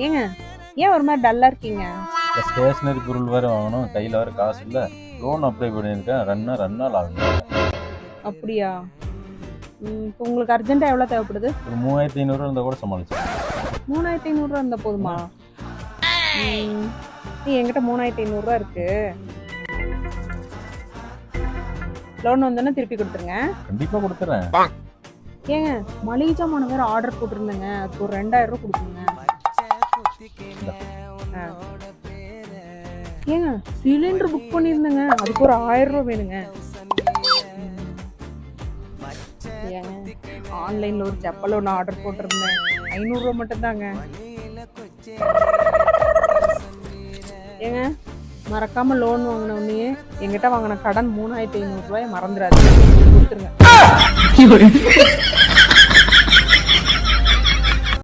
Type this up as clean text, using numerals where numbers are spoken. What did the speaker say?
ஏங்க ஏன் ஒரு மாதிரி டல்லா இருக்கீங்க? ஸ்டேஷனரி பொருள் வேறு வாங்கணும், கையில் வேறு காசு இல்லை. லோன் அப்ளை பண்ணியிருக்கேன், ரெண்டு நாள் ஆகுது. அப்படியா? இப்போ உங்களுக்கு அர்ஜென்ட்டாக எவ்வளோ தேவைப்படுது? ஒரு 3500 இருந்தால் கூட சமாளிச்சு. 3500 இருந்தால் போதுமா? என்கிட்ட 3500 இருக்கு. லோன் வந்தோன்னா திருப்பி கொடுத்துருங்க. கண்டிப்பாக கொடுத்துறேன். ஏங்க மளிகை ஜாமான் வேற ஆர்டர் போட்டிருந்தேங்க, அதுக்கு ஒரு 2000 கொடுக்குங்க. ஏங்க சிலிண்டர் புக் பண்ணியிருந்தேங்க, அதுக்கு ஒரு 1000 வேணுங்க. ஏங்க ஆன்லைன்ல ஒரு செப்பல் ஒன்று ஆர்டர் போட்டிருந்தேன், 500 மட்டும்தாங்க. ஏங்க மறக்காம லோன் வாங்கின உடனே என்கிட்ட வாங்கின கடன் 3500 ரூபாய் மறந்துடாது, கொடுத்துருங்க.